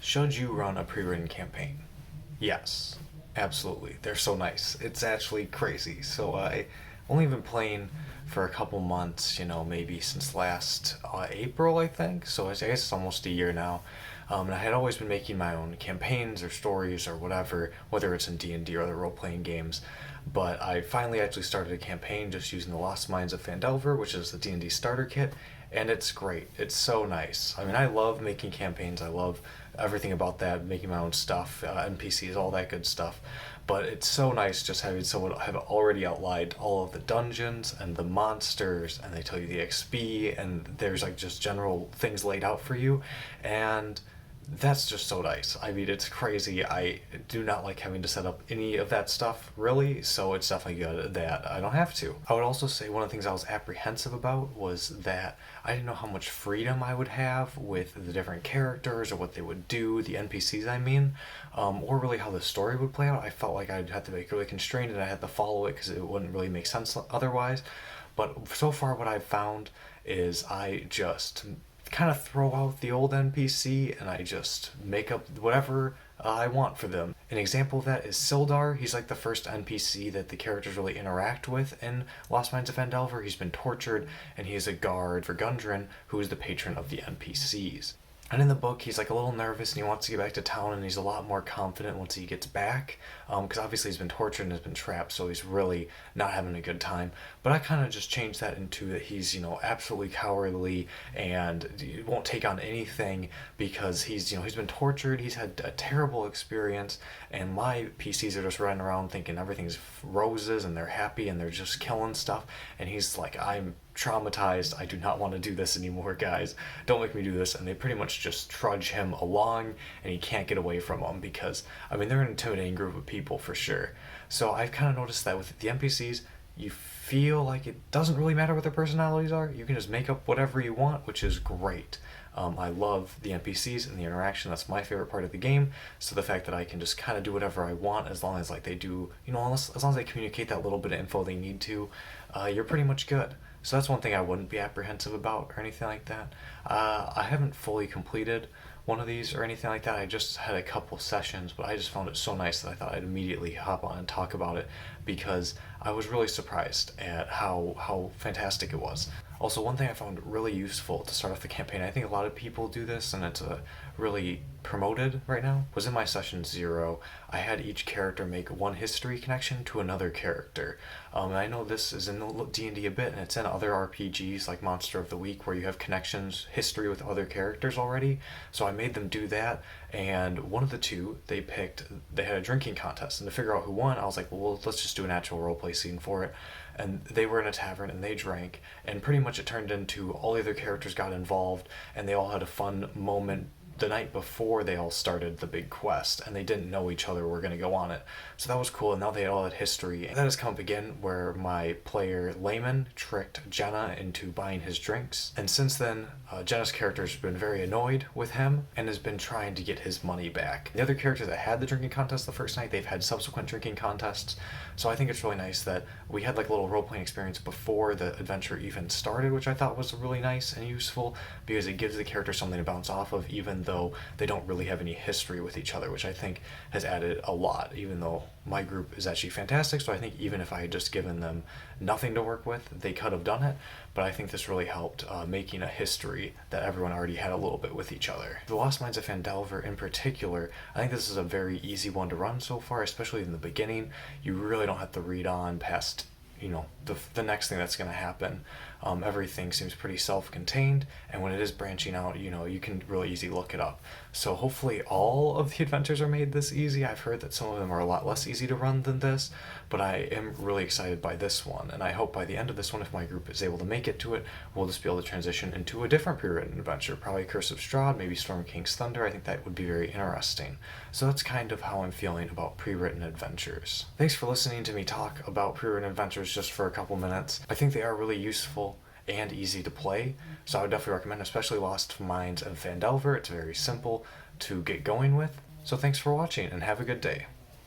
Should you run a pre-written campaign? Yes, absolutely. They're so nice. It's actually crazy. So I only been playing for a couple months, maybe since last April, I think. So I guess it's almost a year now. And I had always been making my own campaigns or stories or whatever, whether it's in D&D or other role-playing games. But I finally actually started a campaign just using the Lost Mines of Phandelver, which is the D&D starter kit, and it's great. It's so nice. I mean, I love making campaigns. I love everything about that, making my own stuff, NPCs, all that good stuff. But it's so nice just having someone have already outlined all of the dungeons and the monsters, and they tell you the XP, and there's like just general things laid out for you, and that's just so nice. I mean, it's crazy. I do not like having to set up any of that stuff, really, so it's definitely good that I don't have to. I would also say one of the things I was apprehensive about was that I didn't know how much freedom I would have with the different characters or what they would do, the NPCs I mean, or really how the story would play out. I felt like I'd have to be really constrained and I had to follow it because it wouldn't really make sense otherwise. But so far what I've found is I just kind of throw out the old NPC and I just make up whatever I want for them. An example of that is Sildar. He's like the first NPC that the characters really interact with in Lost Mines of Phandelver. He's been tortured and he is a guard for Gundren, who is the patron of the NPCs. And in the book, he's like a little nervous and he wants to get back to town, and he's a lot more confident once he gets back. Because obviously he's been tortured and has been trapped, so he's really not having a good time. But I kind of just changed that into that he's, absolutely cowardly and won't take on anything because he's been tortured, he's had a terrible experience, and my PCs are just running around thinking everything's roses and they're happy and they're just killing stuff. And he's like, I'm traumatized. I do not want to do this anymore, guys. Don't make me do this. And they pretty much just trudge him along, and he can't get away from them because, I mean, they're an intimidating group of people for sure. So I've kind of noticed that with the NPCs, you feel like it doesn't really matter what their personalities are. You can just make up whatever you want, which is great. I love the NPCs and the interaction. That's my favorite part of the game. So the fact that I can just kind of do whatever I want, as long as like they do, as long as they communicate that little bit of info they need to, you're pretty much good. So that's one thing I wouldn't be apprehensive about or anything like that. I haven't fully completed one of these or anything like that. I just had a couple sessions, but I just found it so nice that I thought I'd immediately hop on and talk about it because I was really surprised at how fantastic it was. Also, one thing I found really useful to start off the campaign, I think a lot of people do this and it's really promoted right now, was in my session 0, I had each character make one history connection to another character. And I know this is in the D&D a bit, and it's in other RPGs like Monster of the Week where you have connections, history with other characters already. So I made them do that, and one of the two, they had a drinking contest, and to figure out who won, I was like, well, let's just do an actual roleplay scene for it. And they were in a tavern and they drank, and pretty much it turned into all the other characters got involved and they all had a fun moment the night before they all started the big quest, and they didn't know each other were going to go on it. So that was cool, and now they all had history. And that has come up again where my player Layman tricked Jenna into buying his drinks, and since then Jenna's character has been very annoyed with him and has been trying to get his money back. The other characters that had the drinking contest the first night, they've had subsequent drinking contests. So I think it's really nice that we had like a little role-playing experience before the adventure even started, which I thought was really nice and useful because it gives the character something to bounce off of, even though they don't really have any history with each other, which I think has added a lot, even though my group is actually fantastic. So I think even if I had just given them nothing to work with, they could have done it. But I think this really helped making a history that everyone already had a little bit with each other. The Lost Mines of Phandelver in particular, I think this is a very easy one to run so far, especially in the beginning. You really don't have to read on past the next thing that's going to happen. Everything seems pretty self-contained, and when it is branching out, you can really easily look it up. So hopefully all of the adventures are made this easy. I've heard that some of them are a lot less easy to run than this, but I am really excited by this one, and I hope by the end of this one, if my group is able to make it to it, we'll just be able to transition into a different pre-written adventure, probably Curse of Strahd, maybe Storm King's Thunder. I think that would be very interesting. So that's kind of how I'm feeling about pre-written adventures. Thanks for listening to me talk about pre-written adventures just for a couple minutes. I think they are really useful and easy to play, so I would definitely recommend, especially Lost Mines of Phandelver. It's very simple to get going with. So thanks for watching and have a good day.